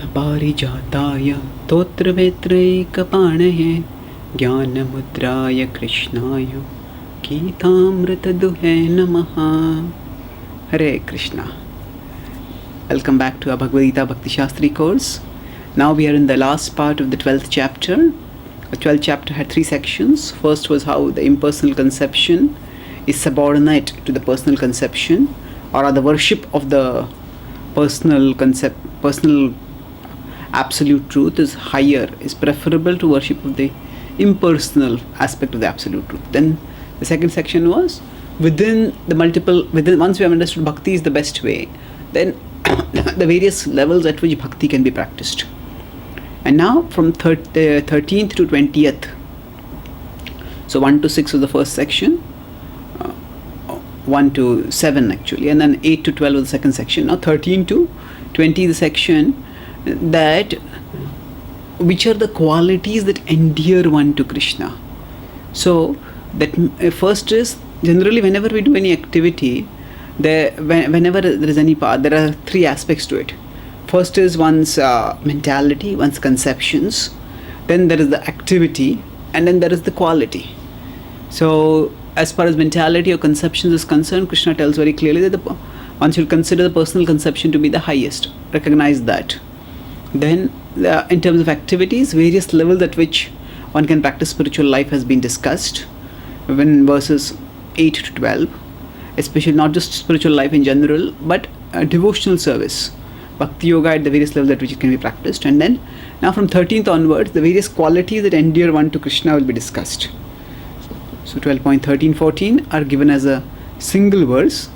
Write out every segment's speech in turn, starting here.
पारिजाताय तोत्रवेत्रैकपाणये ज्ञानमुद्राय कृष्णाय गीतामृतदुहे नमः. Hare Krishna. Welcome back to our Bhagavad Gita Bhakti Shastri course. Now we are in the last part of the 12th chapter. The 12th chapter had 3 sections. First was how the impersonal conception is subordinate to the personal conception, or the worship of the personal absolute truth is higher, is preferable to worship of the impersonal aspect of the absolute truth. Then the second section was within once we have understood bhakti is the best way, then the various levels at which bhakti can be practiced. And now from 13th to 20th, so 1 to 6 was the first section, 1 to 7 actually, and then 8 to 12 was the second section. Now 13 to 20 the section that which are the qualities that endear one to Krishna. So that first is, generally whenever we do any activity, whenever there is any path, there are 3 aspects to it. First is one's mentality, one's conceptions, then there is the activity, and then there is the quality. So as far as mentality or conceptions is concerned, Krishna tells very clearly that one should consider the personal conception to be the highest, recognize that. Then in terms of activities, various levels at which one can practice spiritual life has been discussed when verses 8 to 12, especially not just spiritual life in general, but devotional service, bhakti yoga at the various levels at which it can be practiced. And then now from 13th onwards, the various qualities that endear one to Krishna will be discussed. So 12.13-14 are given as a single verse.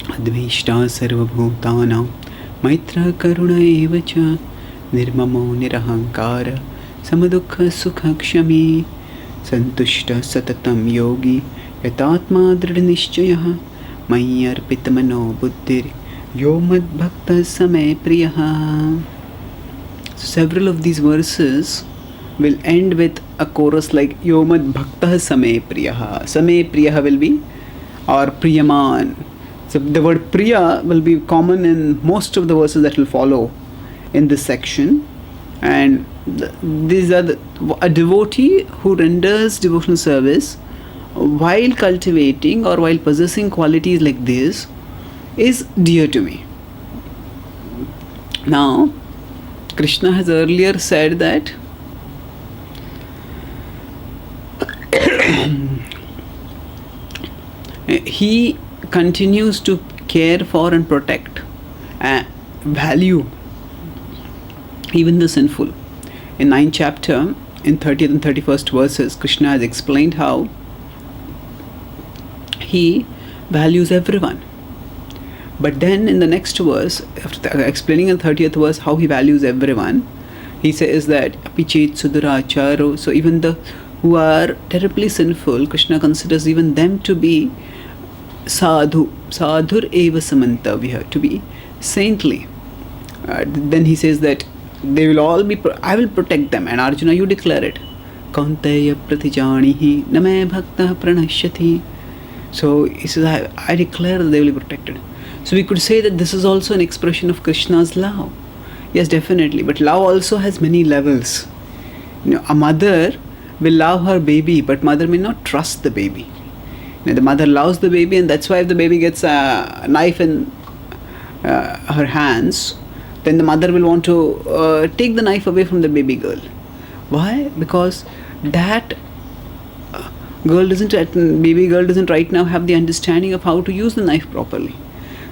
Advishta sarvabhutanam maitra karuna evacha nirmamo nirahankara samadukha sukha kshami santushta satatam yogi yatatma dridhanishchayah maya arpitamano buddhir yo mad bhakta same priyah. So several of these verses will end with a chorus like yo mad bhakta same priyah. Same priyah will be or priyaman. So the word priya will be common in most of the verses that will follow in this section. And these are a devotee who renders devotional service while cultivating or while possessing qualities like this is dear to me. Now, Krishna has earlier said that he continues to care for and protect and value even the sinful. In 9th chapter, in 30th and 31st verses, Krishna has explained how he values everyone. But then in the next verse, after explaining in the 30th verse how he values everyone, he says that apichet suduracharo. So even the who are terribly sinful, Krishna considers even them to be sadhur eva samantavya, to be saintly. Then he says that they will all be, I will protect them. And Arjuna, you declare it. Kaunteya pratijanihi name bhakta pranashyati. So he says, I declare that they will be protected. So we could say that this is also an expression of Krishna's love. Yes, definitely. But love also has many levels. A mother will love her baby, but mother may not trust the baby. The mother loves the baby, and that's why if the baby gets a knife in her hands, then the mother will want to take the knife away from the baby girl. Why? Because that baby girl doesn't right now have the understanding of how to use the knife properly.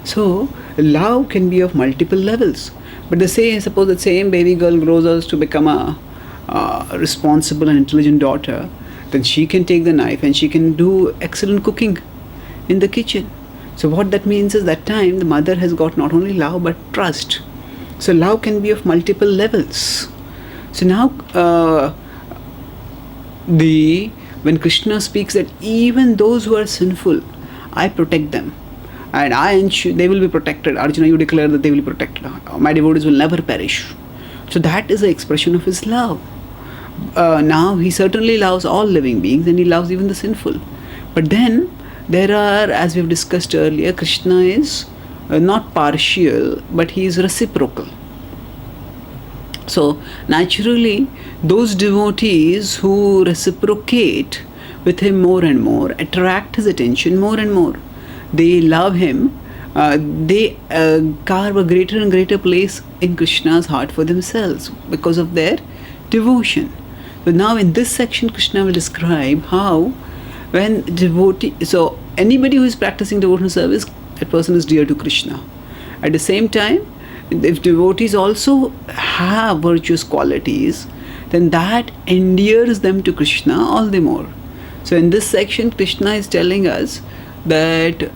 So love can be of multiple levels. But suppose the same baby girl grows up to become a responsible and intelligent daughter, then she can take the knife and she can do excellent cooking in the kitchen. So what that means is that time the mother has got not only love but trust. So love can be of multiple levels. So now when Krishna speaks that even those who are sinful, I protect them and I ensure they will be protected. Arjuna, you declare that they will be protected. My devotees will never perish. So that is the expression of his love. Now he certainly loves all living beings and he loves even the sinful. But then there are, as we have discussed earlier, Krishna is not partial, but he is reciprocal. So naturally, those devotees who reciprocate with him more and more attract his attention more and more. They love him. They carve a greater and greater place in Krishna's heart for themselves because of their devotion. So now in this section, Krishna will describe how when devotee, so anybody who is practicing devotional service, that person is dear to Krishna. At the same time, if devotees also have virtuous qualities, then that endears them to Krishna all the more. So in this section, Krishna is telling us that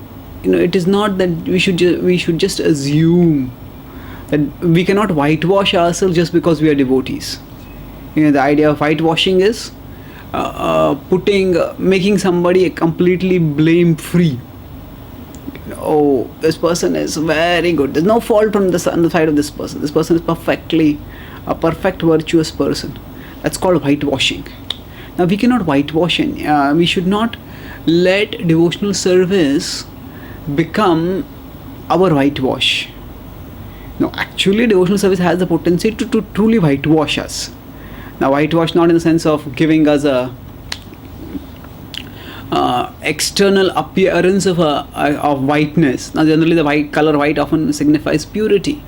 it is not that we should just assume that we cannot whitewash ourselves just because we are devotees. The idea of whitewashing is making somebody completely blame free. Oh, this person is very good. There's no fault on the side of this person. This person is a perfect virtuous person. That's called whitewashing. Now we cannot whitewash it. We should not let devotional service become our whitewash. No, actually devotional service has the potency to truly whitewash us. Now whitewash not in the sense of giving us a external appearance of whiteness. Now generally the color white often signifies purity.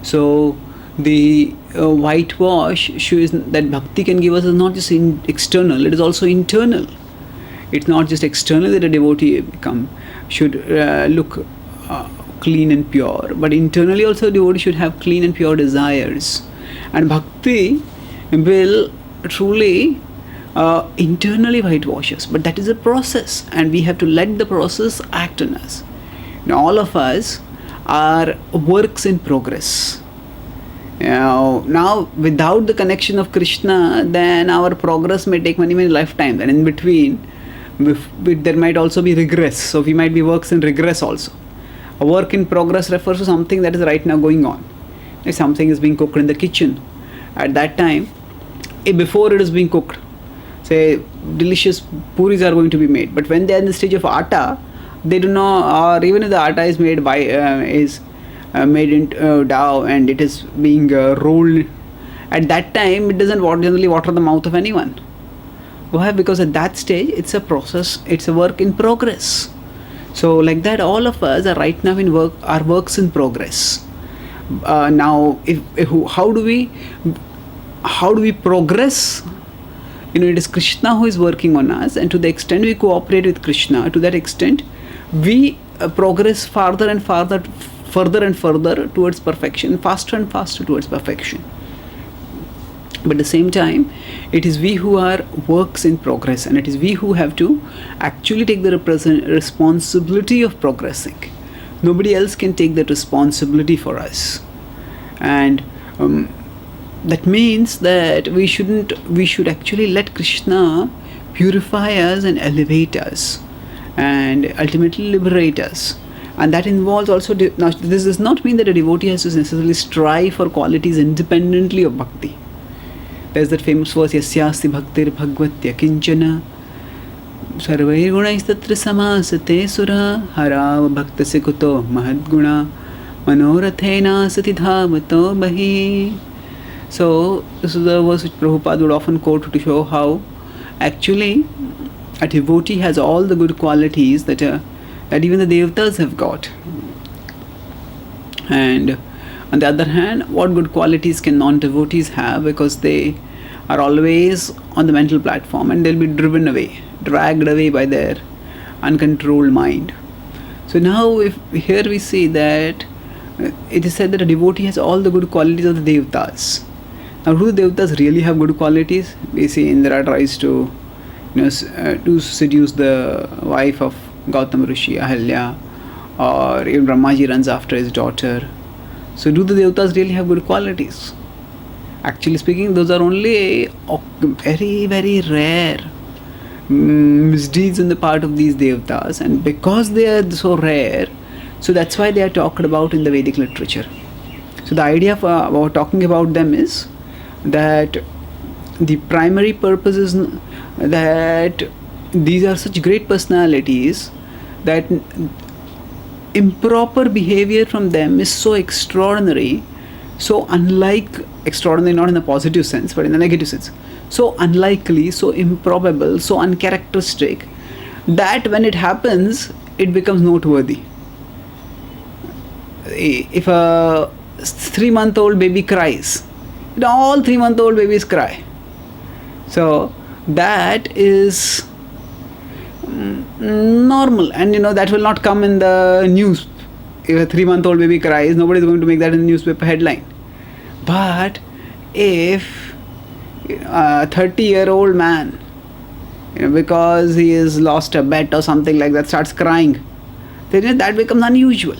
So the whitewash shows that bhakti can give us is not just external, it is also internal. It's not just external that a devotee should look clean and pure, but internally also a devotee should have clean and pure desires. And bhakti will truly internally whitewash us, but that is a process, and we have to let the process act on us. Now all of us are works in progress. Now without the connection of Krishna, then our progress may take many lifetimes, and in between there might also be regress. So we might be works in regress also. A work in progress refers to something that is right now going on. If something is being cooked in the kitchen, at that time, before it is being cooked, say delicious puris are going to be made, but when they are in the stage of atta, they do not, or even if the atta is made made into dough and it is being rolled, at that time it doesn't generally water the mouth of anyone. Why? Because at that stage it's a process, it's a work in progress. So like that, all of us are right now are works in progress. Now how do we progress? It is Krishna who is working on us, and to the extent we cooperate with Krishna, to that extent we progress further and further towards perfection, faster and faster towards perfection. But at the same time, it is we who are works in progress, and it is we who have to actually take the responsibility of progressing. Nobody else can take that responsibility for us. And that means that we should actually let Krishna purify us and elevate us and ultimately liberate us. And that involves also, now this does not mean that a devotee has to necessarily strive for qualities independently of bhakti. There's that famous verse, Yasyasti bhaktir bhagvatya kinchana sarvair gunaistatra samasate sura harav bhaktase kuto mahadguna manorathena satidhavato bahi. So this is the verse which Prabhupada would often quote to show how actually a devotee has all the good qualities that even the devatas have got. And on the other hand, what good qualities can non-devotees have, because they are always on the mental platform and they'll be dragged away by their uncontrolled mind. So now here we see that it is said that a devotee has all the good qualities of the devatas. Now do the devatas really have good qualities? We see Indra tries to seduce the wife of Gautam Rishi, Ahalya, or even Brahmaji runs after his daughter. So do the devatas really have good qualities? Actually speaking, those are only very rare misdeeds on the part of these devatas, and because they are so rare, so that's why they are talked about in the Vedic literature. So the idea about talking about them is that the primary purpose is that these are such great personalities that improper behavior from them is so extraordinary so unlike extraordinary, not in the positive sense, but in the negative sense, so unlikely, so improbable, so uncharacteristic, that when it happens, it becomes noteworthy. If a 3-month-old baby cries, all 3-month-old babies cry. So that is normal, and that will not come in the news. If a 3-month-old baby cries, nobody is going to make that in the newspaper headline. But if a 30-year-old man, because he has lost a bet or something like that, starts crying, then that becomes unusual.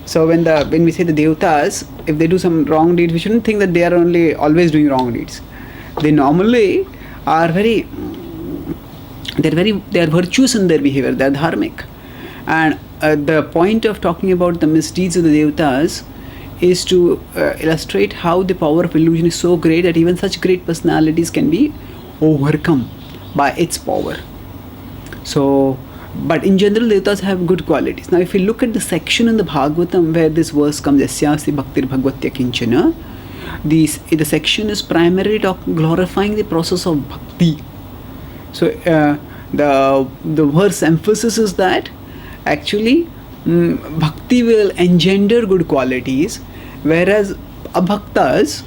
So when we say the devatas, if they do some wrong deeds, we shouldn't think that they are only always doing wrong deeds. They normally are they are virtuous in their behavior. They are dharmic, and the point of talking about the misdeeds of the devatas is to illustrate how the power of illusion is so great that even such great personalities can be overcome by its power. So, but in general, devatas have good qualities. Now, if we look at the section in the Bhagavatam where this verse comes, Yasyasti Bhaktir Bhagvatya Kinchana, the section is primarily glorifying the process of bhakti. So, the verse emphasis is that actually bhakti will engender good qualities, whereas abhaktas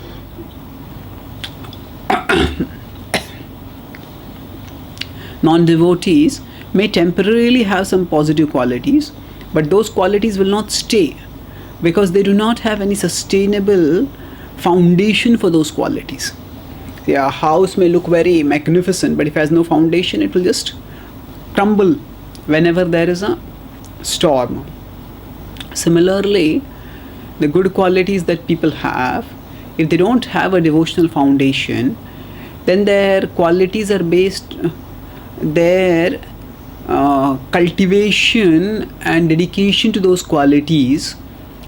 non-devotees may temporarily have some positive qualities, but those qualities will not stay because they do not have any sustainable foundation for those qualities. A house may look very magnificent, but if it has no foundation, it will just crumble whenever there is a storm. Similarly, the good qualities that people have, if they don't have a devotional foundation, then their qualities are based, their cultivation and dedication to those qualities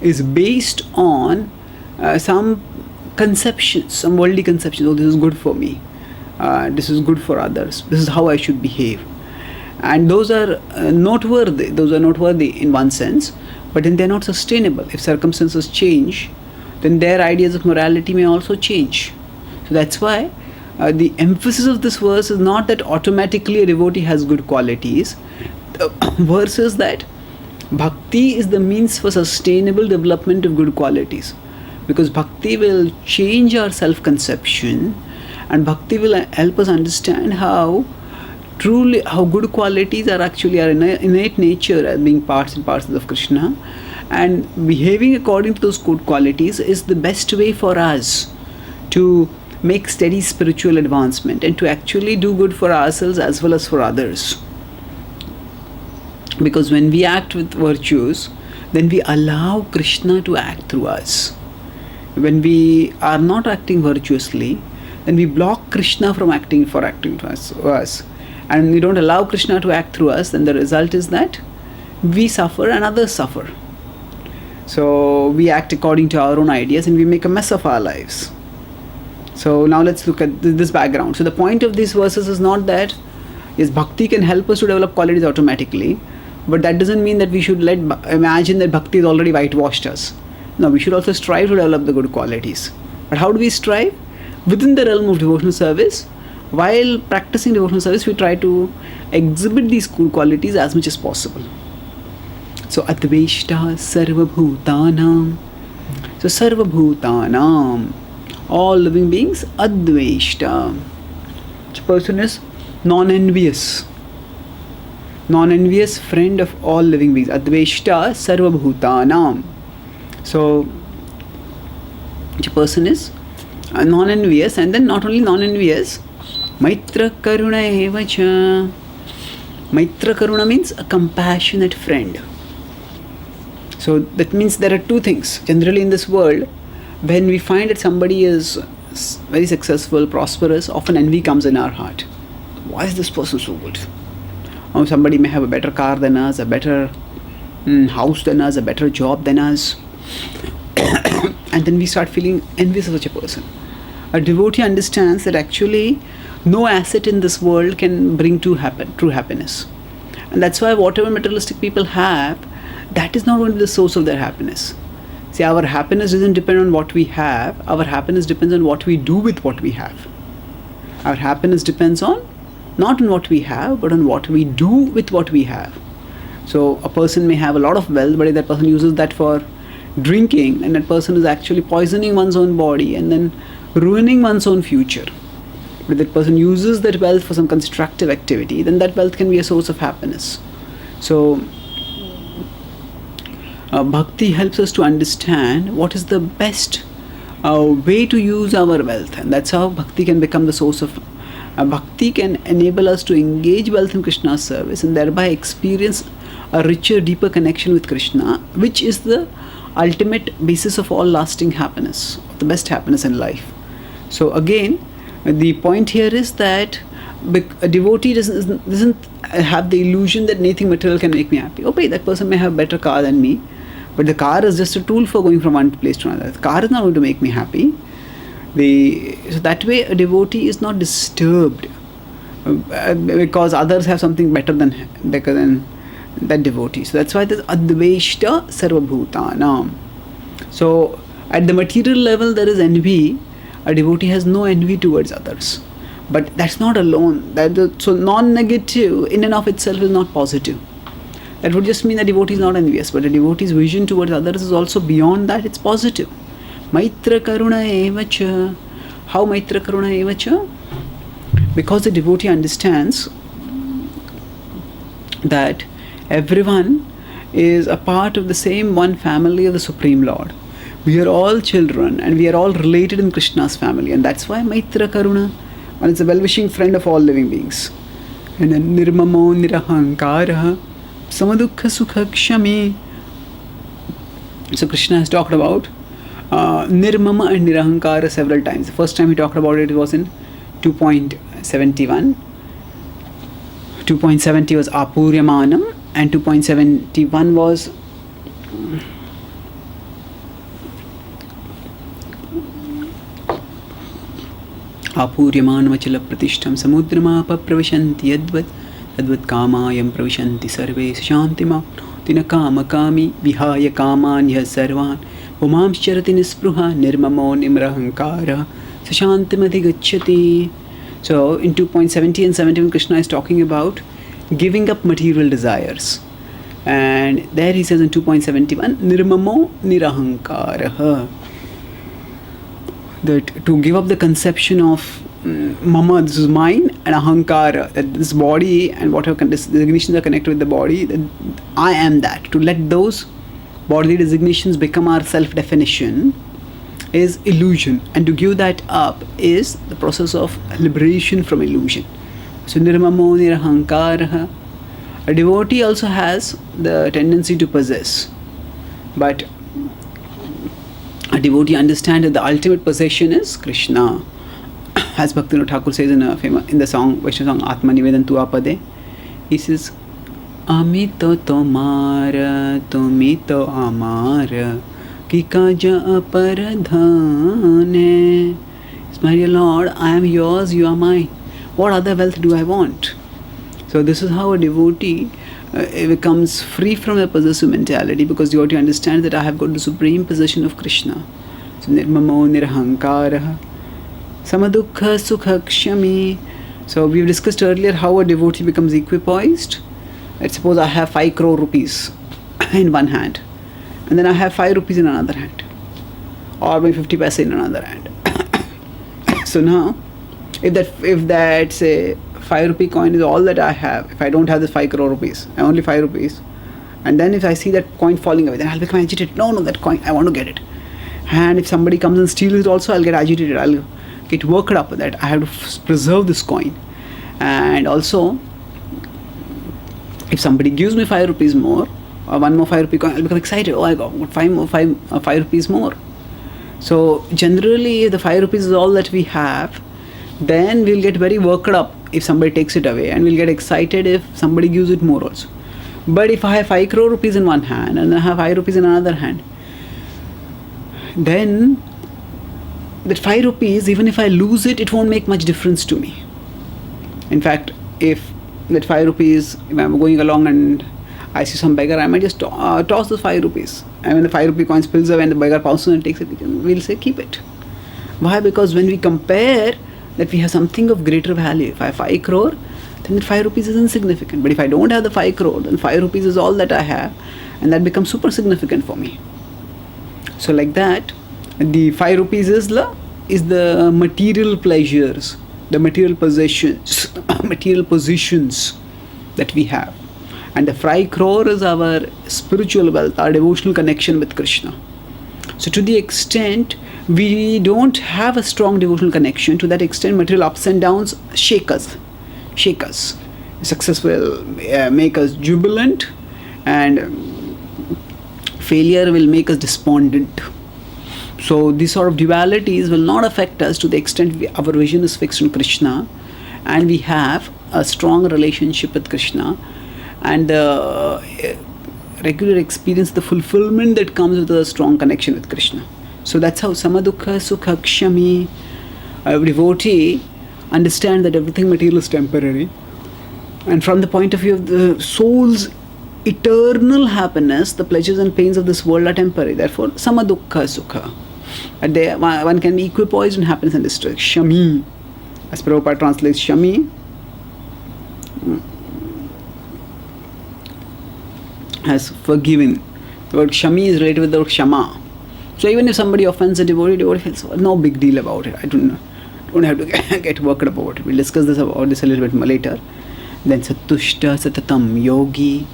is based on some conceptions, some worldly conceptions. Oh, this is good for me, this is good for others, this is how I should behave. And those are noteworthy in one sense, but then they're not sustainable. If circumstances change, then their ideas of morality may also change. So that's why the emphasis of this verse is not that automatically a devotee has good qualities. The verse is that bhakti is the means for sustainable development of good qualities, because bhakti will change our self-conception, and bhakti will help us understand how good qualities are actually our innate nature as being parts and parcels of Krishna, and behaving according to those good qualities is the best way for us to make steady spiritual advancement and to actually do good for ourselves as well as for others. Because when we act with virtues, then we allow Krishna to act through us. When we are not acting virtuously, then we block Krishna from acting to us. And we don't allow Krishna to act through us, then the result is that we suffer and others suffer. So we act according to our own ideas and we make a mess of our lives. So now let's look at this background. So the point of these verses is not that, yes, bhakti can help us to develop qualities automatically, but that doesn't mean that we should imagine that bhakti has already whitewashed us. No, we should also strive to develop the good qualities. But how do we strive? Within the realm of devotional service, while practicing devotional service, we try to exhibit these good qualities as much as possible. So Adveshta Sarvabhutanam. So Sarvabhutanam, all living beings, Adveshta. This person is non-envious friend of all living beings. Adveshta Sarvabhutanam. So the person is non-envious, and then not only non-envious, Maitra Karuna Evacha. Maitra Karuna means a compassionate friend. So that means there are two things. Generally in this world, when we find that somebody is very successful, prosperous, often envy comes in our heart. Why is this person so good? Or somebody may have a better car than us, a better house than us, a better job than us. And then we start feeling envious of such a person. A devotee understands that actually no asset in this world can bring true happiness. And that's why whatever materialistic people have, that is not going to be the source of their happiness. See, our happiness doesn't depend on what we have. Our happiness depends on what we do with what we have. Our happiness depends on not on what we have, but on what we do with what we have. So a person may have a lot of wealth, but if that person uses that for drinking, and that person is actually poisoning one's own body and then ruining one's own future. But if that person uses that wealth for some constructive activity, then that wealth can be a source of happiness. So bhakti helps us to understand what is the best way to use our wealth, and that's how bhakti can become the source of bhakti can enable us to engage wealth in Krishna's service and thereby experience a richer, deeper connection with Krishna, which is the ultimate basis of all lasting happiness, the best happiness in life. So again, the point here is that a devotee doesn't have the illusion that anything material can make me happy. Okay, that person may have a better car than me, but the car is just a tool for going from one place to another. The car is not going to make me happy. So that way a devotee is not disturbed because others have something better than that devotee. So that's why there's adveshta sarvabhutanam. So at the material level there is envy. A devotee has no envy towards others. But that's not alone. So non-negative in and of itself is not positive. That would just mean the devotee is not envious. But the devotee's vision towards others is also beyond that, it's positive. Maitra karuna evacha. How maitra karuna evacha? Because the devotee understands that everyone is a part of the same one family of the Supreme Lord. We are all children and we are all related in Krishna's family, and that's why Maitra Karuna, one is a well-wishing friend of all living beings. And then Nirmamo Nirahankara Samadukha Sukha Kshami. So Krishna has talked about Nirmama and Nirahankara several times. The first time he talked about it was in 2.71. 2.70 was Apuryamanam and 2.71 was Apuryamanamachala pratishtam samudramapa pravishanti yadvat kamayam pravishanti sarve shantima tina kama kami vihaya kamanya sarvan pumamscharati nispruha nirmamo nimrahankara sashantimati gacchati. So in 2.70 and 71 Krishna is talking about giving up material desires, and there he says in 2.71 nirmamo nirahankara, that to give up the conception of mama, this is mine, and ahankara, that this body and whatever designations are connected with the body, that I am that. To let those bodily designations become our self-definition is illusion, and to give that up is the process of liberation from illusion. So nirmamo nirahankara. A devotee also has the tendency to possess, but a devotee understands that the ultimate possession is Krishna. As Bhaktivinoda Thakur says in the song, Vaishnava song Atma Nivedan Tuapade, he says, Amito tomara, tumito amara, kikaja aparadhane. My dear Lord, I am yours, you are mine. What other wealth do I want? So this is how a devotee becomes free from the possessive mentality, because devotee understands that I have got the supreme possession of Krishna. So nirmamo nirahankara samadukha sukha kshami. So we've discussed earlier how a devotee becomes equipoised. Let's suppose I have 5 crore rupees in one hand, and then I have 5 rupees in another hand, or maybe 50 paise in another hand. So now, if that say 5 rupee coin is all that I have, if I don't have this 5 crore rupees, I only 5 rupees, and then if I see that coin falling away, then I'll become agitated. No, that coin, I want to get it. And if somebody comes and steals it also, I'll get agitated. I'll get worked up that I have to preserve this coin. And also, if somebody gives me 5 rupees more, or one more 5 rupee coin, I'll become excited. Oh, I got 5 rupees more. So generally, if the 5 rupees is all that we have, then we'll get very worked up if somebody takes it away, and we'll get excited if somebody gives it more also. But if I have 5 crore rupees in one hand and I have 5 rupees in another hand, then that 5 rupees, even if I lose it, it won't make much difference to me. In fact, if that 5 rupees, if I'm going along and I see some beggar, I might just toss the 5 rupees and when the 5 rupee coin spills away and the beggar pounces and takes it, we'll say keep it. Why? Because when we compare that we have something of greater value. If I have 5 crore, then the 5 rupees is insignificant. But if I don't have the 5 crore, then 5 rupees is all that I have, and that becomes super significant for me. So like that, the 5 rupees is the material pleasures, the material possessions, material positions that we have. And the 5 crore is our spiritual wealth, our devotional connection with Krishna. So to the extent we don't have a strong devotional connection, to that extent material ups and downs shake us. Success will make us jubilant, and failure will make us despondent. So these sort of dualities will not affect us to the extent our vision is fixed on Krishna, and we have a strong relationship with Krishna, and regular experience the fulfillment that comes with a strong connection with Krishna. So that's how Samadukha Sukha Kshami, a devotee, understand that everything material is temporary, and from the point of view of the soul's eternal happiness, the pleasures and pains of this world are temporary. Therefore, Samadukha Sukha. One can be equipoised in happiness and distress. Shami, as Prabhupada translates Shami, has forgiven. The word Shami is related with the word Shama. So even if somebody offends a devotee feels no big deal about it. I don't have to get worked about it. We'll discuss about this a little bit later. Then Satushta Satatam Yogi.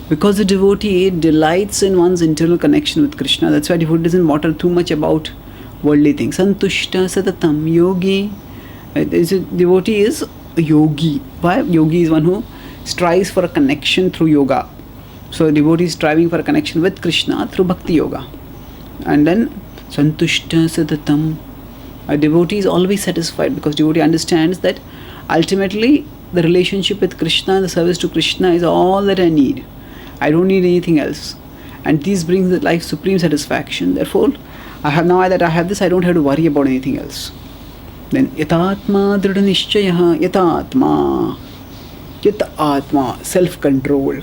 Because the devotee delights in one's internal connection with Krishna, that's why devotee doesn't matter too much about worldly things. Santushta Satatam Yogi. Devotee is a yogi. Why? Yogi is one who strives for a connection through yoga. So devotee is striving for a connection with Krishna through bhakti yoga. And then Santushta Satatam. A devotee is always satisfied, because devotee understands that ultimately the relationship with Krishna and the service to Krishna is all that I need. I don't need anything else. And this brings the life supreme satisfaction. Therefore, now that I have this, I don't have to worry about anything else. Then Yatatma Dhrida Nishchayaha Yatatma, self-control.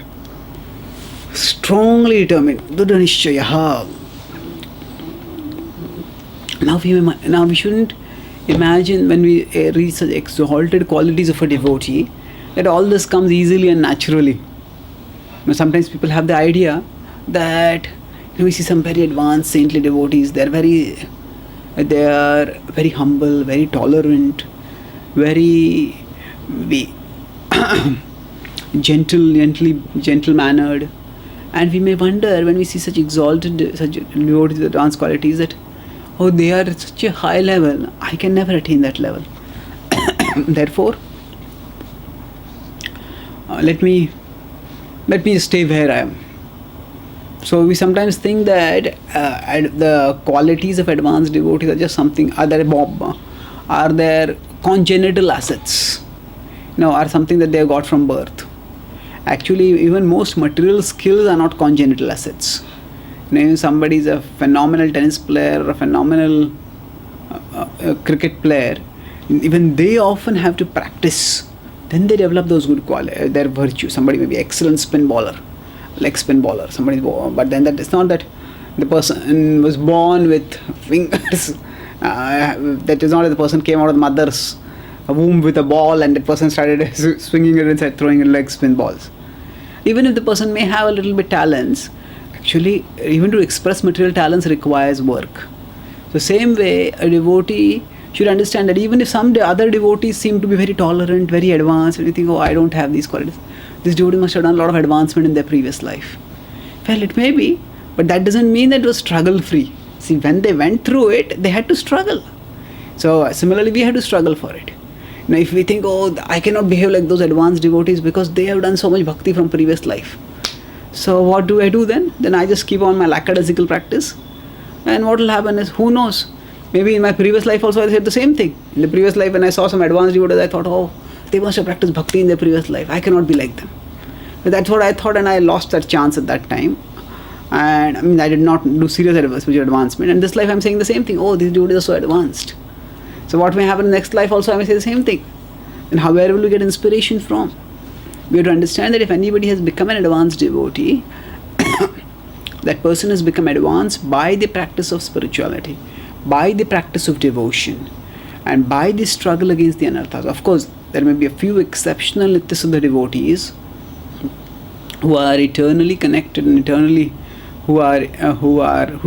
Strongly determined. Dhrida Nishchayaha. Now we shouldn't imagine when we reach such exalted qualities of a devotee that all this comes easily and naturally. Sometimes people have the idea that we see some very advanced saintly devotees. They are very humble, very tolerant, very gentle mannered, and we may wonder when we see such devotees, advanced qualities, that they are at such a high level. I can never attain that level. Therefore, let me stay where I am. So we sometimes think that the qualities of advanced devotees are just something, are their congenital assets, are something that they have got from birth. Actually, even most material skills are not congenital assets. If somebody is a phenomenal tennis player or a phenomenal cricket player, even they often have to practice. Then they develop those good qualities, their virtue. Somebody may be excellent spin bowler, leg spin bowler. But then that is not that the person was born with fingers. That is not that the person came out of the mother's womb with a ball and the person started swinging it and started throwing it leg spin balls. Even if the person may have a little bit talents, actually, even to express material talents requires work. So same way, a devotee should understand that even if some other devotees seem to be very tolerant, very advanced, and you think, I don't have these qualities, this devotee must have done a lot of advancement in their previous life. Well, it may be, but that doesn't mean that it was struggle-free. See, when they went through it, they had to struggle. So similarly, we had to struggle for it. Now, if we think, I cannot behave like those advanced devotees because they have done so much bhakti from previous life. So what do I do then? Then I just keep on my lackadaisical practice. And what will happen is, who knows? Maybe in my previous life also I said the same thing. In the previous life when I saw some advanced devotees, I thought, they must have practiced bhakti in their previous life. I cannot be like them. But that's what I thought, and I lost that chance at that time. And I did not do serious spiritual advancement. And this life I'm saying the same thing. These devotees are so advanced. So what may happen in the next life also I may say the same thing. And where will we get inspiration from? We have to understand that if anybody has become an advanced devotee, That person has become advanced by the practice of spirituality, by the practice of devotion, and by the struggle against the anarthas. Of course, there may be a few exceptional Nityasiddha devotees who are eternally connected and eternally who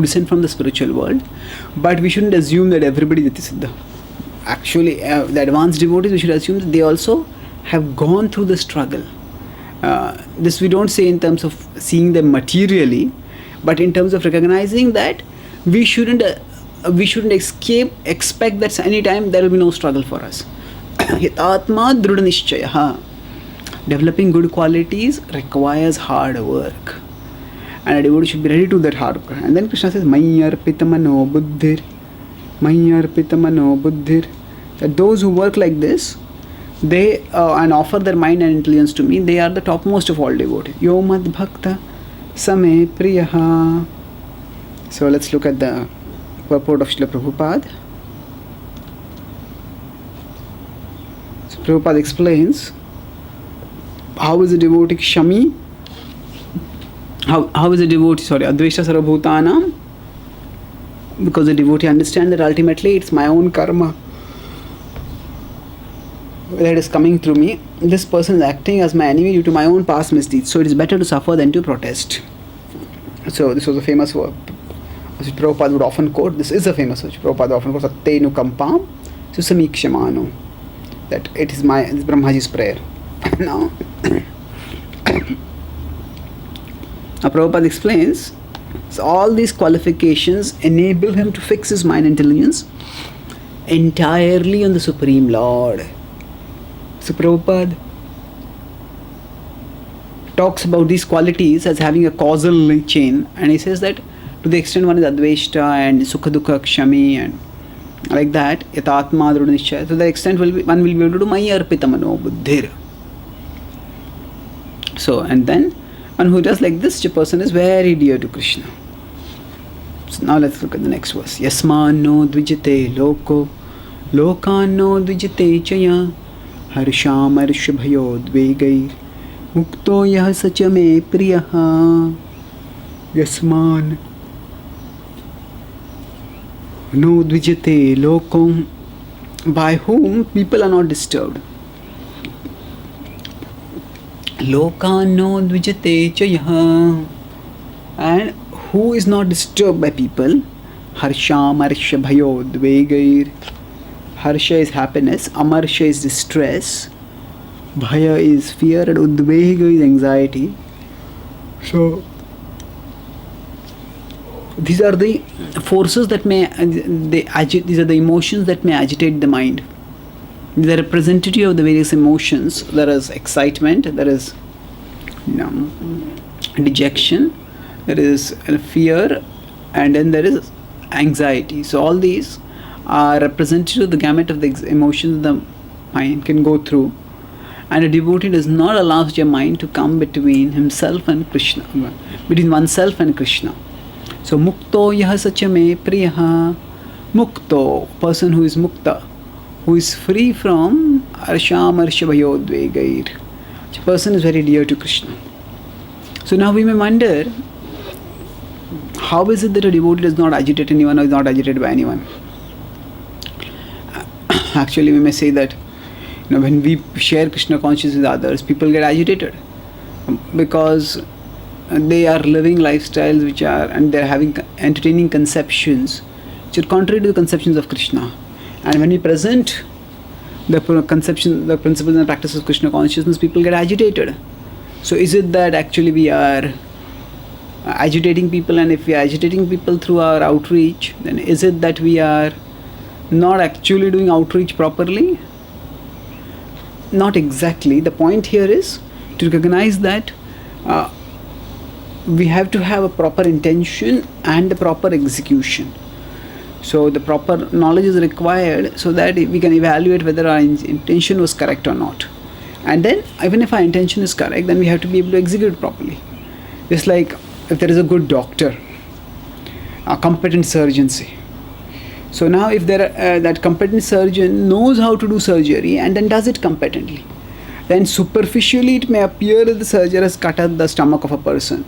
descend from the spiritual world, but we shouldn't assume that everybody is Nityasiddha. Actually, the advanced devotees, we should assume that they also have gone through the struggle. This we don't say in terms of seeing them materially, but in terms of recognizing that we shouldn't expect that any time there will be no struggle for us. Yatatma drudha nishchayaha. Developing good qualities requires hard work, and a devotee should be ready to do that hard work. And then Krishna says, Mayyarpita mano buddhir, Mayyarpita mano buddhir. That those who work like this, they and offer their mind and intelligence to me, they are the topmost of all devotees. Yo mad bhakta same priyaha. So let's look at the purport of Srila Prabhupada. So Prabhupada explains how is a devotee Shami, how is a devotee, Advesha Sarvabhutanam, because the devotee understands that ultimately it's my own karma that is coming through me. This person is acting as my enemy due to my own past misdeeds, so it is better to suffer than to protest. So this was a famous word which Prabhupada would often quote. This is a famous word which Prabhupada often quotes, Sattenu kampam susamikshemano, that it is Brahmaji's prayer. Now Prabhupada explains, so all these qualifications enable him to fix his mind intelligence entirely on the Supreme Lord. So Prabhupada talks about these qualities as having a causal chain, and he says that to the extent one is Adveshta and Sukha Dukha Kshami and like that, Yatatma Drudha Nishchaya, to the extent one will be able to do Mayyarpita mano buddhir. So, and then one who does like this, a person is very dear to Krishna. So now let's look at the next verse. Yasman no dvijate loko, lokan no dvijate chaya, harsham arshabhayo dvegair, mukto yah sacha me priyaha. Yasman no dvijate loko, by whom people are not disturbed. Lokano dvijate chayah, and who is not disturbed by people. Harsham arsha bhayo dvegair. Harsha is happiness, amarsha is distress, bhaya is fear, and udvega is anxiety. So these are the forces that these are the emotions that may agitate the mind. The representative of the various emotions. There is excitement, there is dejection, there is fear, and then there is anxiety. So all these are representative of the gamut of the emotions the mind can go through, and a devotee does not allow such a mind to come between himself and Krishna, between oneself and Krishna. So mukto yah sacha me priyaha. Mukto, person who is mukta, who is free from arsham arshabhayo dvegair. Such a person is very dear to Krishna. So now we may wonder, how is it that a devotee does not agitate anyone or is not agitated by anyone? Actually, we may say that when we share Krishna consciousness with others, people get agitated because they are living lifestyles and they are having entertaining conceptions which are contrary to the conceptions of Krishna. And when we present the principles and practices of Krishna consciousness, people get agitated. So is it that actually we are agitating people, and if we are agitating people through our outreach, then is it that we are not actually doing outreach properly? Not exactly. The point here is to recognize that we have to have a proper intention and the proper execution. So the proper knowledge is required so that we can evaluate whether our intention was correct or not. And then even if our intention is correct, then we have to be able to execute properly. Just like if there is a good doctor, a competent surgeon say. So now if that competent surgeon knows how to do surgery and then does it competently, then superficially it may appear that the surgeon has cut out the stomach of a person.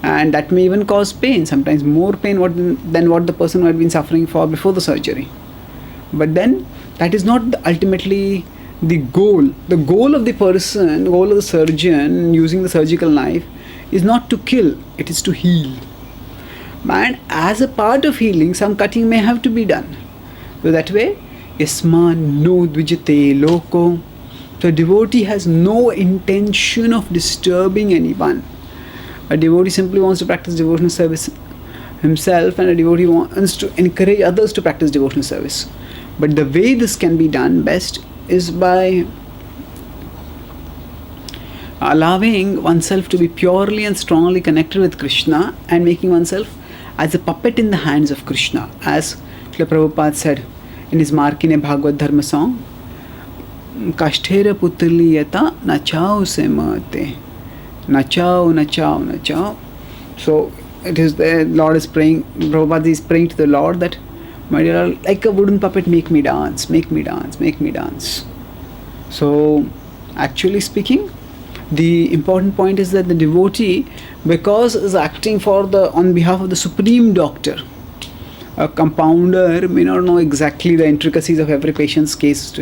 And that may even cause pain, sometimes more pain than what the person had been suffering for before the surgery. But then that is not ultimately the goal. The goal of the person, the goal of the surgeon using the surgical knife is not to kill, it is to heal. And as a part of healing, some cutting may have to be done. So that way, yasman no dvijate loko. So a devotee has no intention of disturbing anyone. A devotee simply wants to practice devotional service himself, and a devotee wants to encourage others to practice devotional service. But the way this can be done best is by allowing oneself to be purely and strongly connected with Krishna and making oneself as a puppet in the hands of Krishna. As Srila Prabhupada said in his Markine Bhagavad Dharma song, Kashtera putliyata nachao se mate. Nachao, nachao, nachao. So it is the Lord is praying, Prabhupada is praying to the Lord that, my dear Lord, like a wooden puppet, make me dance, make me dance, make me dance. So actually speaking, the important point is that the devotee, because is acting on behalf of the supreme doctor, a compounder may not know exactly the intricacies of every patient's case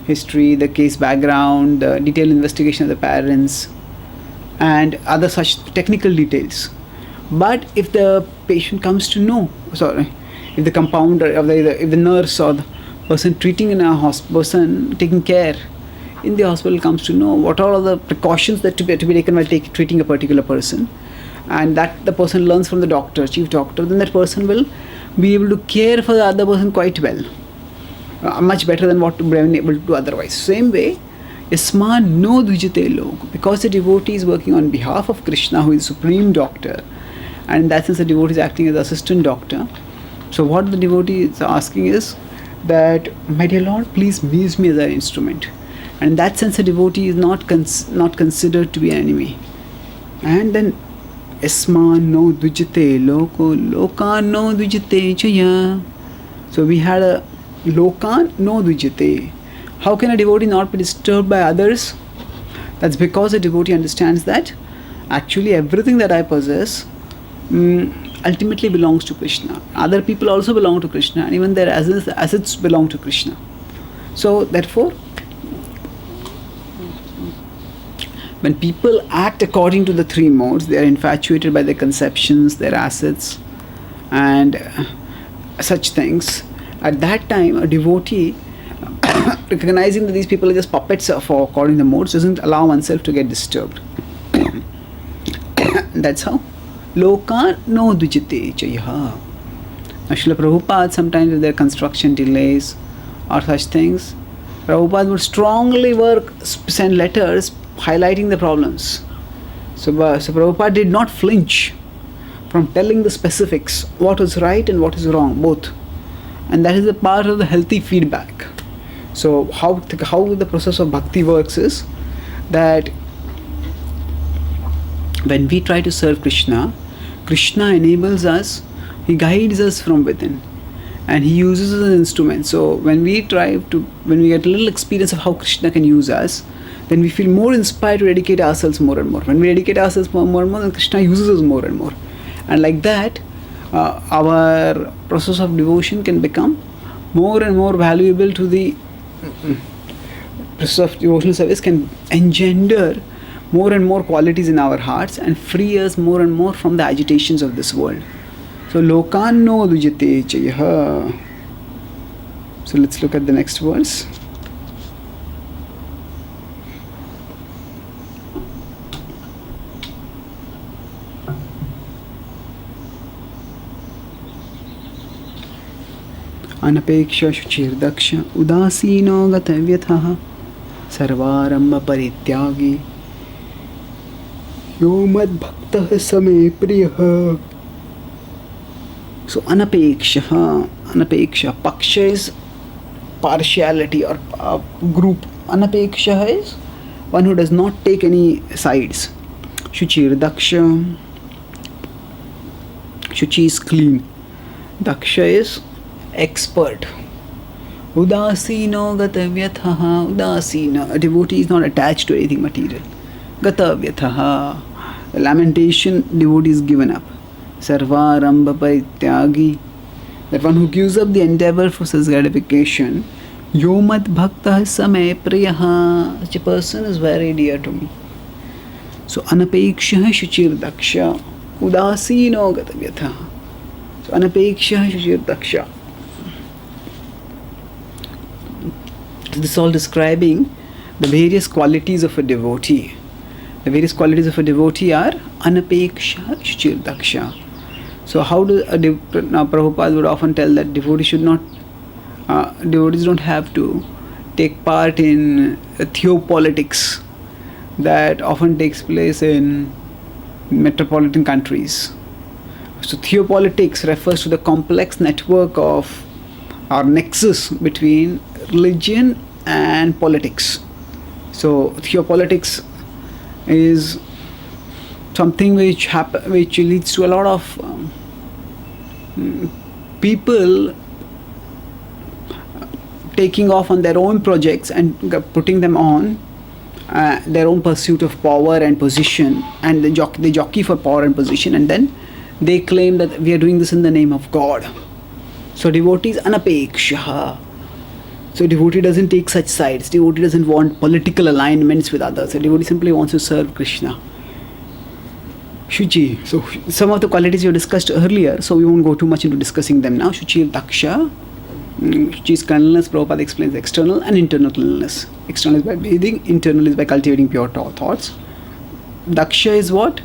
history, the case background, the detailed investigation of the parents, and other such technical details. But if the patient comes to know, if the compounder, if the nurse or the person treating in a person taking care in the hospital comes to know what are all the precautions that to be taken while treating a particular person, and that the person learns from the doctor, chief doctor, then that person will be able to care for the other person quite well, much better than what would have been able to do otherwise. Same way, yasman no dvijate lok, because the devotee is working on behalf of Krishna, who is supreme doctor, and in that sense the devotee is acting as the assistant doctor. So what the devotee is asking is that, my dear Lord, please use me as an instrument. And in that sense, the devotee is not considered to be an enemy. And then, yasman no dvijate loko, lokan no dvijate chaya. So we had a lokan no dvijate. How can a devotee not be disturbed by others? That's because a devotee understands that actually everything that I possess ultimately belongs to Krishna. Other people also belong to Krishna, and even their assets belong to Krishna. So therefore, when people act according to the three modes, they are infatuated by their conceptions, their assets, and such things. At that time, a devotee, recognizing that these people are just puppets for according to the modes, doesn't allow oneself to get disturbed. That's how. Loka no dvijate chaya. Srila Prabhupada, sometimes with their construction delays or such things, Prabhupada would strongly send letters highlighting the problems. So Prabhupada did not flinch from telling the specifics, what is right and what is wrong, both. And that is a part of the healthy feedback. So how the process of bhakti works is that when we try to serve Krishna, Krishna enables us, He guides us from within, and He uses us as an instrument. So when we get a little experience of how Krishna can use us, then we feel more inspired to dedicate ourselves more and more. When we dedicate ourselves more and more, then Krishna uses us more and more. And like that, our process of devotion can become more and more valuable to the process of devotional service, can engender more and more qualities in our hearts and free us more and more from the agitations of this world. So, lokan no dvijate chaya. So, let's look at the next verse. Anapeksha shuchirdaksha udasino gatavyatha sarvaramba parityagi yo mad bhaktah same priyah. So anapeksha, paksha is partiality or group. Anapeksha is one who does not take any sides. Shuchir daksha, shuchi is clean. Daksha is expert. Udasino gatavyatha. Udasina, a devotee is not attached to anything material. Gatavyatha, The lamentation devotee is given up. Sarvarambha parityagi, that one who gives up the endeavor for such gratification. Yomat bhakta samay priyaha, such a person is very dear to me. So anapeksha shuchir daksha, udasino gatavyatha. So anapeksha shuchir daksha. This is all describing the various qualities of a devotee. The various qualities of a devotee are anapeksha shuchir daksha. So how do now Prabhupada would often tell that devotees should not, devotees don't have to take part in theopolitics that often takes place in metropolitan countries. So theopolitics refers to the complex network of or nexus between religion and politics. So theopolitics is something which leads to a lot of people taking off on their own projects and putting them on their own pursuit of power and position, and they jockey for power and position, and then they claim that we are doing this in the name of God. So devotee is anapeksha. So devotee doesn't take such sides. Devotee doesn't want political alignments with others. So devotee simply wants to serve Krishna. Shuchi. So some of the qualities we discussed earlier, so we won't go too much into discussing them now. Shuchi daksha. Shuchi is cleanliness. Prabhupada explains external and internal cleanliness. External is by bathing, internal is by cultivating pure thoughts. Daksha is what?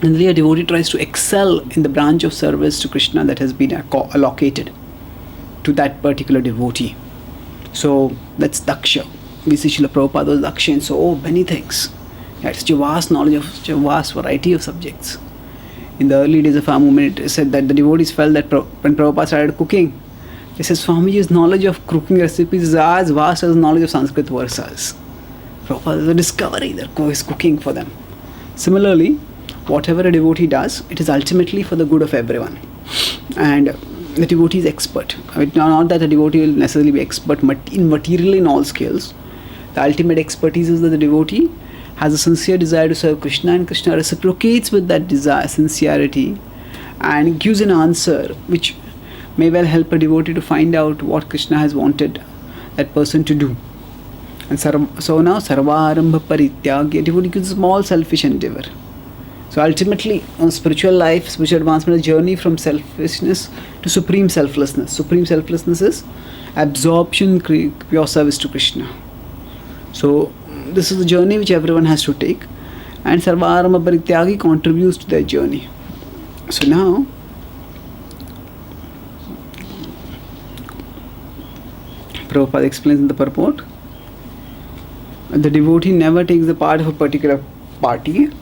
And the devotee tries to excel in the branch of service to Krishna that has been allocated to that particular devotee. So that's daksha. We see Srila Prabhupada was daksha, and so many things. He had such a vast knowledge of such a vast variety of subjects. In the early days of our movement, it said that the devotees felt that when Prabhupada started cooking, they said Swamiji's knowledge of cooking recipes is as vast as knowledge of Sanskrit verses. Prabhupada is a discovery that is cooking for them. Similarly, whatever a devotee does, it is ultimately for the good of everyone. And the devotee is expert. Not that the devotee will necessarily be expert materially in all skills. The ultimate expertise is that the devotee has a sincere desire to serve Krishna, and Krishna reciprocates with that desire, sincerity, and gives an answer which may well help a devotee to find out what Krishna has wanted that person to do. And so now sarvarambha parityagi, a devotee gives a small selfish endeavor. So ultimately, on spiritual life, spiritual advancement, a journey from selfishness to supreme selflessness. Supreme selflessness is absorption, pure service to Krishna. So this is the journey which everyone has to take, and Sarvarambha Parityagi contributes to that journey. So now, Prabhupada explains in the purport, the devotee never takes the part of a particular party.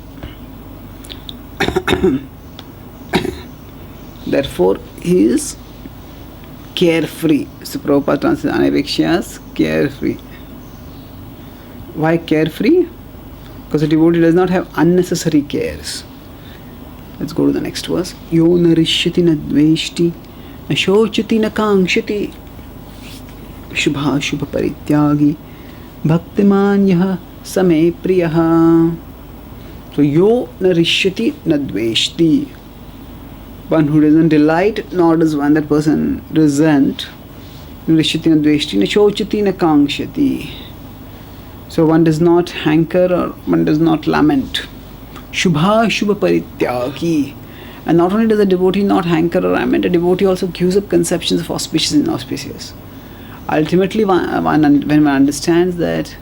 Therefore, he is carefree. So Prabhupada translates anapeksha as carefree. Why carefree? Because the devotee does not have unnecessary cares. Let's go to the next verse. Yo narishyati na dveshti na shochati na kankshati shubha shubha parityagi bhaktiman yaha same priyaha. So yo narishyati na dveshti, one who doesn't delight, nor does one that person resent. Narishyati na dveshti na shochati na kankshati. So one does not hanker or one does not lament. Shubha Shubha Parityagi. And not only does a devotee not hanker or lament, a devotee also gives up conceptions of auspicious and inauspicious. Ultimately, when one understands that,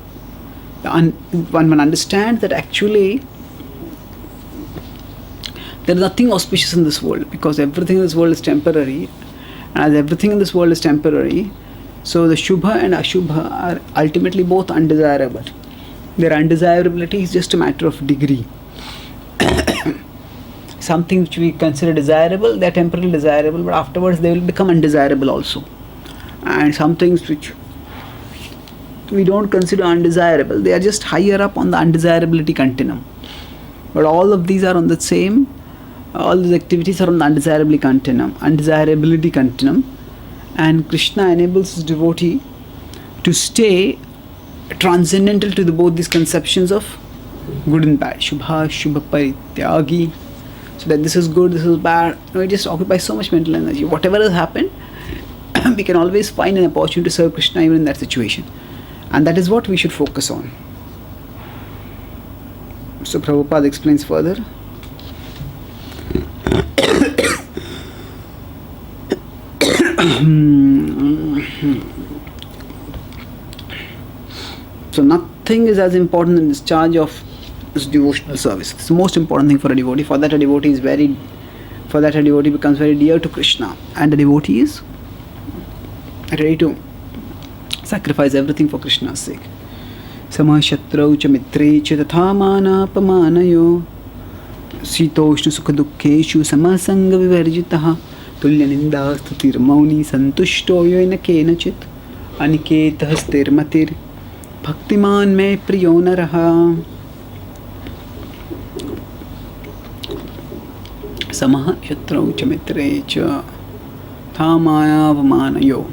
actually there is nothing auspicious in this world, because everything in this world is temporary, and as everything in this world is temporary, so the Shubha and Ashubha are ultimately both undesirable. Their undesirability is just a matter of degree. Something which we consider desirable, they are temporarily desirable, but afterwards they will become undesirable also. And some things which we don't consider undesirable, they are just higher up on the undesirability continuum. But all of these are on the same, all these activities are on the undesirability continuum. And Krishna enables his devotee to stay transcendental to both these conceptions of good and bad. Shubha, Shubha Parityagi. So that this is good, this is bad. No, it just occupies so much mental energy. Whatever has happened, we can always find an opportunity to serve Krishna even in that situation. And that is what we should focus on. So Prabhupada explains further. So nothing is as important in discharge of this devotional service. It's the most important thing for a devotee. For that a devotee becomes very dear to Krishna, and the devotee is ready to sacrifice everything for Krishna's sake. Samashatrau cha mitre cha tatha manapamanayo sitoshnu sukha dukkheshu samasanga vivarjitah tulya ninda stutir mauni santushto yoina kenachit aniketah sthirmatir bhaktiman me priyo naraha. Samah shatrau cha mitre cha thamayavamanayo.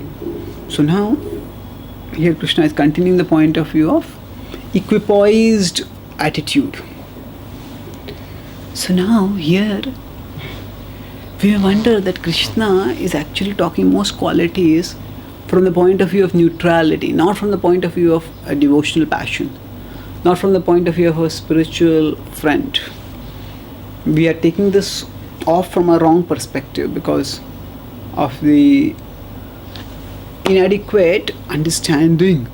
So now here Krishna is continuing the point of view of equipoised attitude. So now here we wonder that Krishna is actually talking most qualities from the point of view of neutrality, not from the point of view of a devotional passion, not from the point of view of a spiritual friend. We are taking this off from a wrong perspective because of the inadequate understanding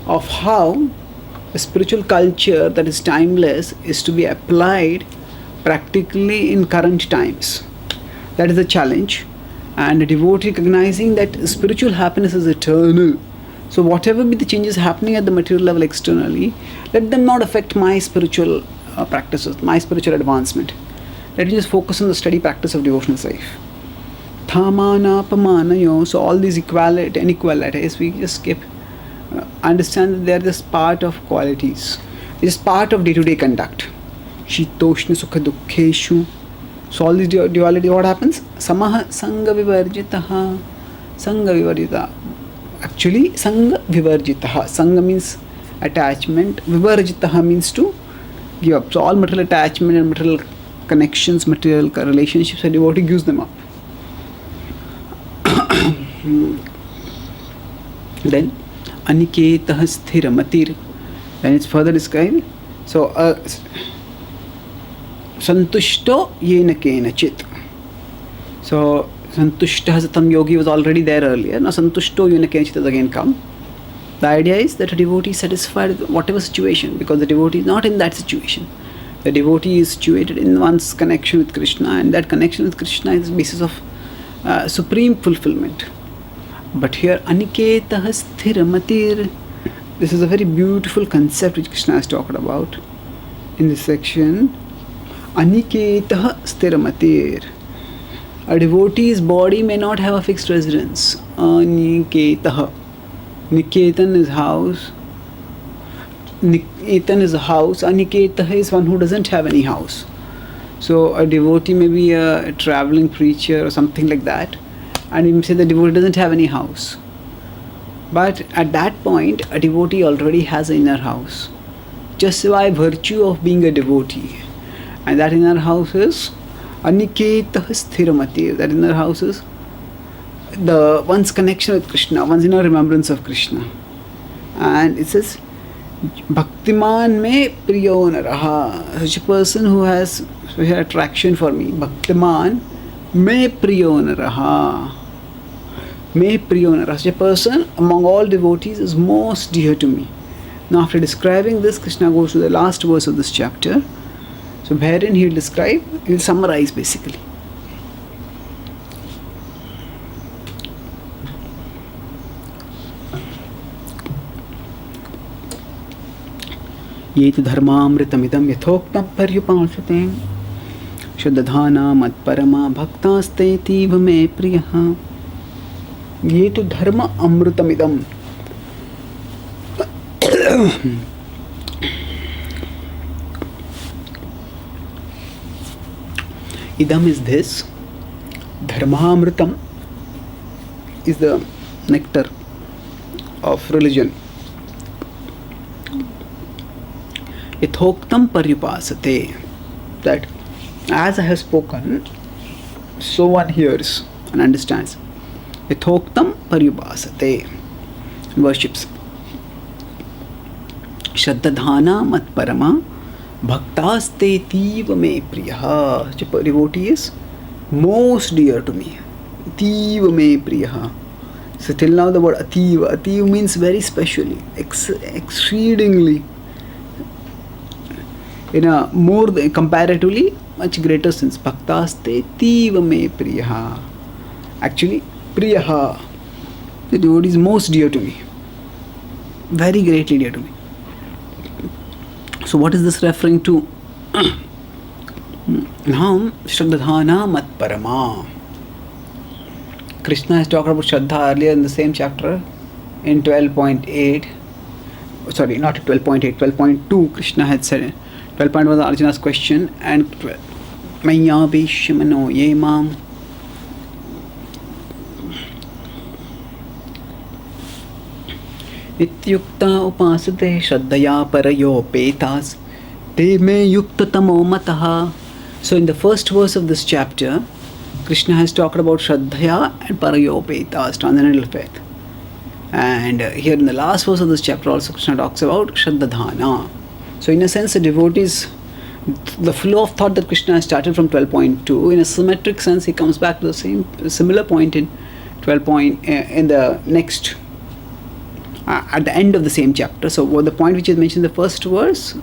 of how a spiritual culture that is timeless is to be applied practically in current times. That is the challenge. And a devotee recognizing that spiritual happiness is eternal. So whatever be the changes happening at the material level externally, let them not affect my spiritual practices, my spiritual advancement. Let me just focus on the steady practice of devotional life. Thamana, pamanayo. So all these equality and inequalities we just skip. Understand that they are just part of qualities. It is part of day-to-day conduct. Shitoshna sukha dukkheshu. So all these duality, what happens? Samaha sanga vivarjitaha. Sanga vivarjita. Actually, sanga vivarjitaha. Sanga means attachment. Vivarjitaha means to give up. So all material attachment and material connections, material relationships, a devotee gives them up. Then aniketah sthiramatir. Then it's further described. So santushto yena kenachit. So santushta satam yogi was already there earlier. Now santushto yena kenachit has again come. The idea is that a devotee is satisfied with whatever situation, because the devotee is not in that situation. The devotee is situated in one's connection with Krishna, and that connection with Krishna is the basis of supreme fulfillment. But here, aniketah sthiramatir, this is a very beautiful concept which Krishna has talked about in this section. Aniketah sthiramatir. A devotee's body may not have a fixed residence. Aniketah. Niketan is house. Niketan is a house. Aniketah is one who doesn't have any house. So a devotee may be a traveling preacher or something like that, and you say the devotee doesn't have any house. But at that point, a devotee already has an inner house, just by virtue of being a devotee. And that inner house is aniketah sthiramati. That inner house is one's connection with Krishna, one's inner remembrance of Krishna. And it says, Bhaktiman me priyo naraha. Such a person who has special attraction for me. Bhaktiman me priyo naraha. Me priyo naraha. Such a person among all devotees is most dear to me. Now after describing this, Krishna goes to the last verse of this chapter. So wherein he will summarize basically. ये तु धर्मामृतमिदं यथोक्तं पर्युपासते शुद्धधाना मत्परमा भक्तास्तेतीव मे प्रियः. ये तु धर्म अमृतमिदं. Idam is this. Dharmamritam is the nectar of religion. Ythoktam paryupasate. That as I have spoken, so one hears and understands. Ythoktam paryupasate. Worships. Shraddhadhana matparama bhaktaste tiva me priyaha. Such a devotee is most dear to me. Tiva me priyaha. So till now the word ativa. Ativa means very specially, exceedingly, in a more comparatively much greater sense. Bhaktaste tiva me priyaha. Actually, priyaha, the devotee is most dear to me, very greatly dear to me. So what is this referring to? Now, Shraddhana Matparama. Krishna has talked about Shraddha earlier in the same chapter in 12.8. Sorry, not 12.8, 12.2. Krishna had said 12.1 was Arjuna's question, and Maya Vishmano Yemam. Ityukta upasate Shraddhaya parayopetas te me yuktatamo mataha. So in the first verse of this chapter, Krishna has talked about Shraddhaya and parayopetas, transcendental faith. And here in the last verse of this chapter also Krishna talks about Shraddhadhana. So in a sense, the devotees, the flow of thought that Krishna has started from 12.2, in a symmetric sense, he comes back to the similar point in 12. In the next, at the end of the same chapter. So the point which is mentioned in the first verse,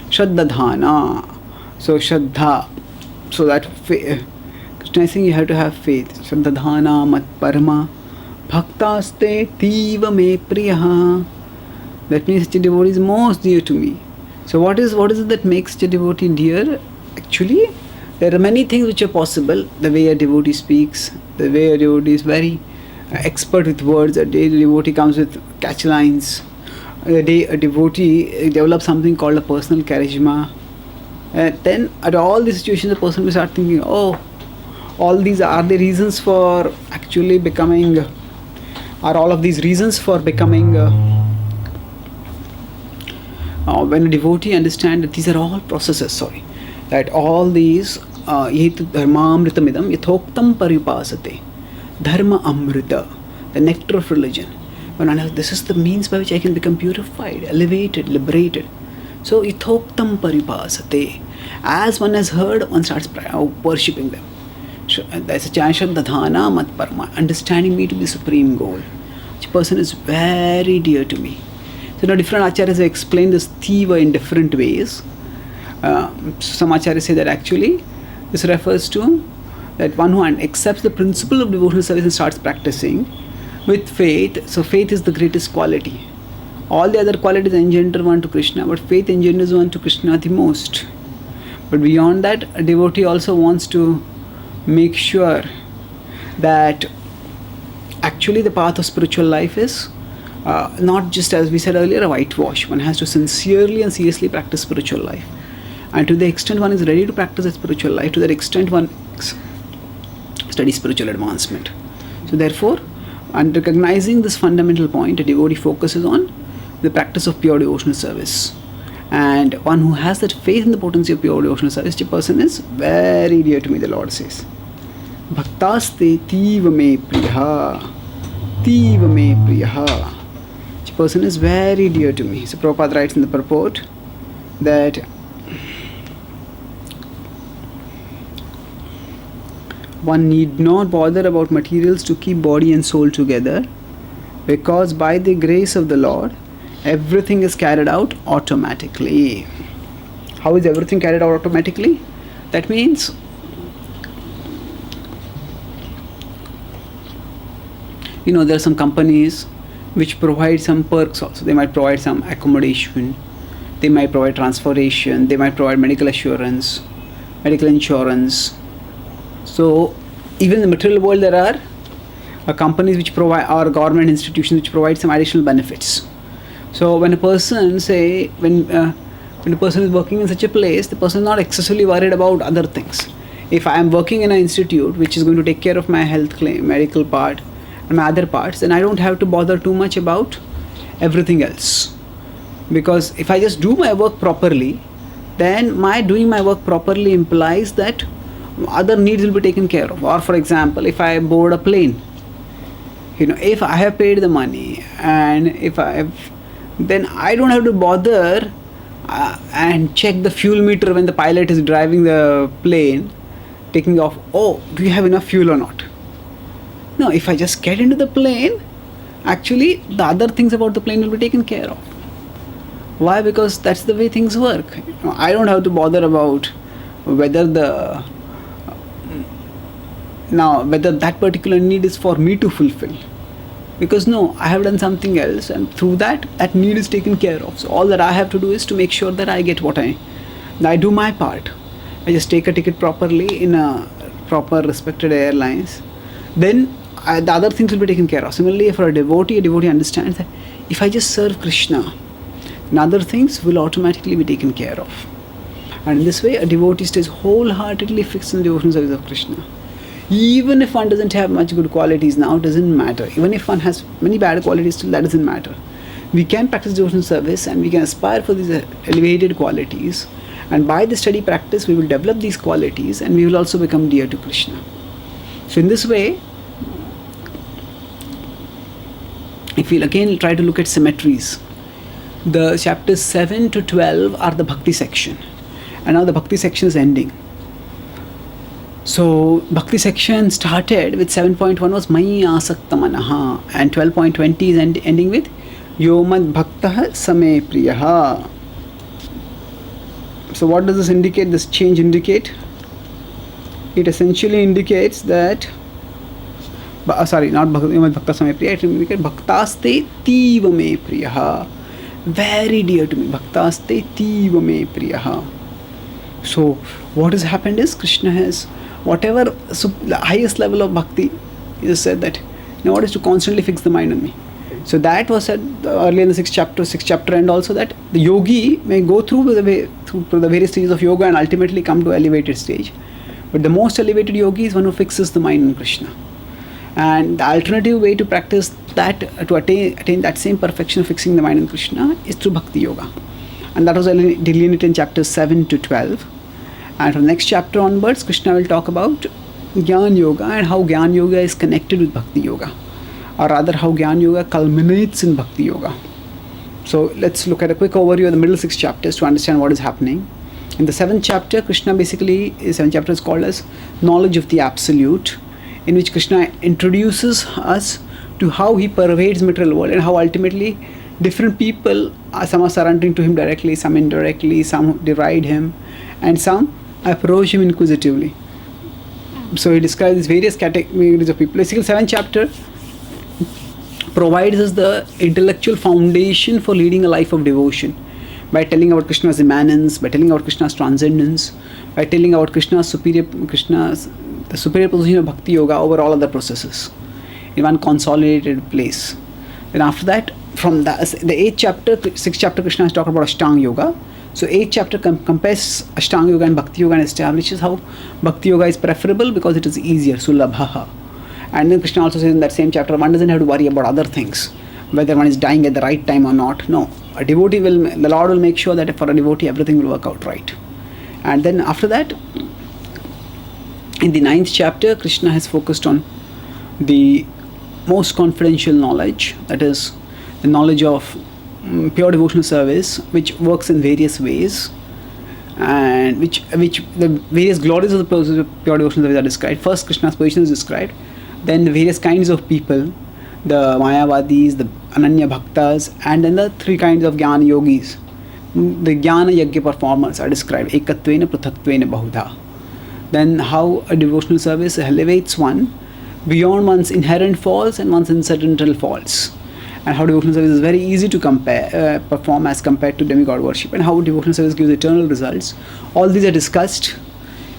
Shraddhadhana. So Shraddha. So that Krishna is saying you have to have faith. Shraddhadhana mat parama bhaktaste tiva me priyaha. That means such a devotee is most dear to me. So what is it that makes such a devotee dear? Actually, there are many things which are possible. The way a devotee speaks, the way a devotee is very expert with words, a devotee comes with catch lines, a devotee develops something called a personal charisma. Then at all these situations, the person will start thinking, oh, all these are the reasons for actually becoming, are all of these reasons for becoming, when a devotee understands that these are all processes, that all these, dharma amritamidam yathoktam paryupasate, dharma amrita, the nectar of religion. When this is the means by which I can become purified, elevated, liberated. So yathoktam paryupasate. As one has heard, one starts worshipping them. There's a chant, Shraddhadhana mat parama, understanding me to be the supreme goal. Each person is very dear to me. So now different acharyas have explained this tiva in different ways. Some acharyas say that actually this refers to that one who accepts the principle of devotional service and starts practicing with faith. So faith is the greatest quality. All the other qualities engender one to Krishna, but faith engenders one to Krishna the most. But beyond that, a devotee also wants to make sure that actually the path of spiritual life is not just, as we said earlier, a whitewash. One has to sincerely and seriously practice spiritual life. And to the extent one is ready to practice that spiritual life, to that extent one studies spiritual advancement. So therefore, and recognizing this fundamental point, a devotee focuses on the practice of pure devotional service. And one who has that faith in the potency of pure devotional service, the person is very dear to me, the Lord says. Bhaktaste tiva me priyaha. Tiva me priyaha. The person is very dear to me. So Prabhupada writes in the purport that one need not bother about materials to keep body and soul together, because by the grace of the Lord, everything is carried out automatically. How is everything carried out automatically? That means there are some companies which provide some perks also. They might provide some accommodation, they might provide transportation, they might provide medical assurance, medical insurance. So even in the material world there are companies which provide, or government institutions which provide some additional benefits. So when a person when a person is working in such a place, the person is not excessively worried about other things. If I am working in an institute which is going to take care of my health claim, medical part and my other parts, then I don't have to bother too much about everything else. Because if I just do my work properly, then my doing my work properly implies that other needs will be taken care of. Or for example, if I board a plane, if I have paid the money, and if I have, then I don't have to bother and check the fuel meter when the pilot is driving the plane, taking off. Oh, do you have enough fuel or not? No, if I just get into the plane, actually the other things about the plane will be taken care of. Why? Because that's the way things work. I don't have to bother about whether whether that particular need is for me to fulfill, because no, I have done something else, and through that need is taken care of. So all that I have to do is to make sure that I get what I do my part. I just take a ticket properly in a proper respected airlines, then the other things will be taken care of. Similarly, for a devotee understands that if I just serve Krishna, then other things will automatically be taken care of. And in this way, a devotee stays wholeheartedly fixed in the devotional service of Krishna. Even if one doesn't have much good qualities now, it doesn't matter. Even if one has many bad qualities, still that doesn't matter. We can practice devotional service and we can aspire for these elevated qualities. And by the steady practice, we will develop these qualities and we will also become dear to Krishna. So in this way, if we'll again try to look at symmetries, the chapters 7 to 12 are the bhakti section. And now the bhakti section is ending. So bhakti section started with 7.1 was Mayi Asakta Manaha, and 12.20 is ending with Yomad Bhaktah Same Priyaha. So what does this indicate, this change indicate? It essentially indicates that not Yomad Bhaktah Same Priyaha, it indicates Bhaktaste Tiva Me Priyaha, very dear to me, Bhaktaste Tiva Me Priyaha. So what has happened is Krishna has whatever the highest level of bhakti, he just said that what is to constantly fix the mind on me. So that was said earlier in the sixth chapter, and also that the yogi may go through the various stages of yoga and ultimately come to elevated stage. But the most elevated yogi is one who fixes the mind on Krishna. And the alternative way to practice that, to attain that same perfection of fixing the mind on Krishna, is through bhakti yoga. And that was delineated in chapters 7 to 12. And from the next chapter onwards, Krishna will talk about Gyan Yoga and how Gyan Yoga is connected with Bhakti Yoga, or rather how Gyan Yoga culminates in Bhakti Yoga. So let's look at a quick overview of the middle 6 chapters to understand what is happening. In the 7th chapter, Krishna basically, 7th chapter is called as Knowledge of the Absolute, in which Krishna introduces us to how he pervades material world and how ultimately different people, some are surrendering to him directly, some indirectly, some deride him, and some approach him inquisitively. So he describes these various categories of people. Basically, 7th chapter provides us the intellectual foundation for leading a life of devotion by telling about Krishna's immanence, by telling about Krishna's transcendence, by telling about the superior position of Bhakti Yoga over all other processes in one consolidated place. Then after that, from the 8th chapter, 6th chapter, Krishna is talking about Ashtanga Yoga. So 8th chapter compares Ashtanga Yoga and Bhakti Yoga and establishes how Bhakti Yoga is preferable because it is easier, sulabhaha. And then Krishna also says in that same chapter, one doesn't have to worry about other things, whether one is dying at the right time or not. No, the Lord will make sure that for a devotee everything will work out right. And then after that, in the 9th chapter, Krishna has focused on the most confidential knowledge, that is the knowledge of pure devotional service, which works in various ways, and which the various glories of the process of pure devotional service are described. First, Krishna's position is described, then the various kinds of people, the Mayavadis, the Ananya Bhaktas, and then the 3 kinds of Jnana Yogis. The Jnana Yajna performers are described, Ekatvena, Pruthatvena, Bahudha. Then how a devotional service elevates one beyond one's inherent faults and one's incidental faults, and how devotional service is very easy to perform as compared to demigod worship, and how devotional service gives eternal results. All these are discussed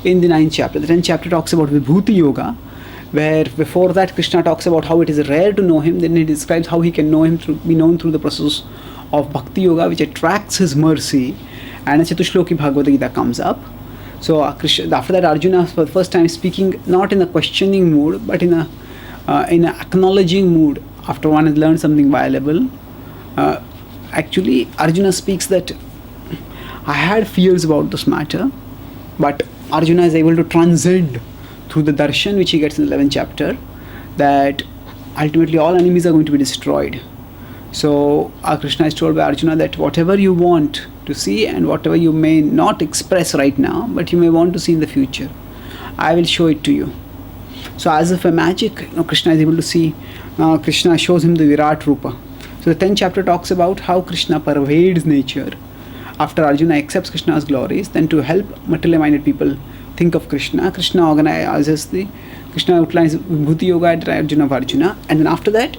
in the 9th chapter. The 10th chapter talks about Vibhuti Yoga, where before that Krishna talks about how it is rare to know him. Then he describes how he can be known through the process of Bhakti Yoga, which attracts his mercy, and a Chatushloki Bhagavad Gita comes up. So after that, Arjuna for the first time speaking not in a questioning mood, but in an acknowledging mood. After one has learned something valuable, actually Arjuna speaks that I had fears about this matter, but Arjuna is able to transcend through the darshan which he gets in the 11th chapter, that ultimately all enemies are going to be destroyed. So Krishna is told by Arjuna that whatever you want to see and whatever you may not express right now, but you may want to see in the future, I will show it to you. So as if a magic, Krishna is able to see, Krishna shows him the Virat Rupa. So the 10th chapter talks about how Krishna pervades nature. After Arjuna accepts Krishna's glories, then to help materially minded people think of Krishna, Krishna outlines Vibhuti Yoga at Arjuna of Arjuna, and then after that,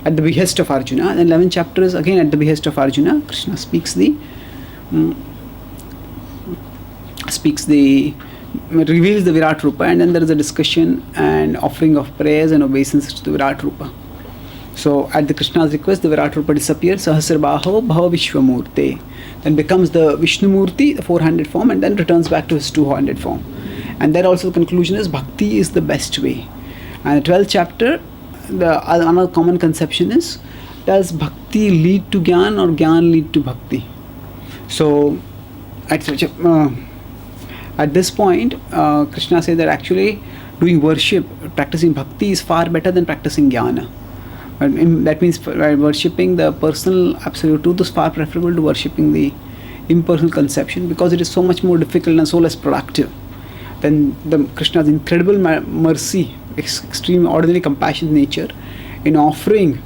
at the behest of Arjuna, then 11th chapter is again at the behest of Arjuna. Krishna reveals the Virat Rupa, and then there is a discussion and offering of prayers and obeisances to the Virat Rupa. So at the Krishna's request, the Virat Rupa disappears, Sahasrabaho Bhava Vishwamurte, then becomes the Vishnu Murti, the 400 form, and then returns back to his 200 form. And there also the conclusion is Bhakti is the best way. And the 12th chapter, another common conception is, does Bhakti lead to Gyan or Gyan lead to Bhakti? So at this point, Krishna says that actually doing worship, practicing Bhakti is far better than practicing Jnana. That means worshipping the personal absolute truth is far preferable to worshipping the impersonal conception, because it is so much more difficult and so less productive. Then the Krishna's incredible mercy, extreme ordinary compassion nature in offering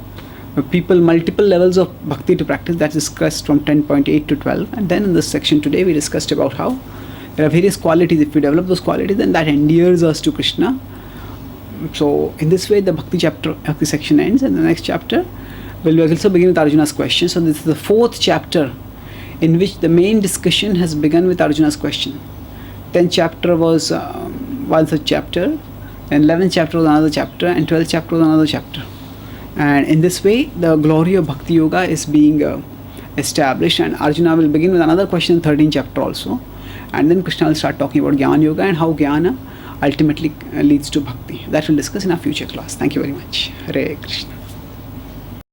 people multiple levels of bhakti to practice, that's discussed from 10.8 to 12. And then in this section today we discussed about how there are various qualities. If we develop those qualities, then that endears us to Krishna. So in this way the bhakti section ends, and the next chapter will also begin with Arjuna's question. So this is the 4th chapter in which the main discussion has begun with Arjuna's question. 10th chapter was one such chapter, and 11th chapter was another chapter, and 12th chapter was another chapter. And in this way the glory of Bhakti Yoga is being established, and Arjuna will begin with another question in 13th chapter also, and then Krishna will start talking about Jnana Yoga and how Jnana ultimately leads to Bhakti. That we'll discuss in our future class. Thank you very much. Hare Krishna.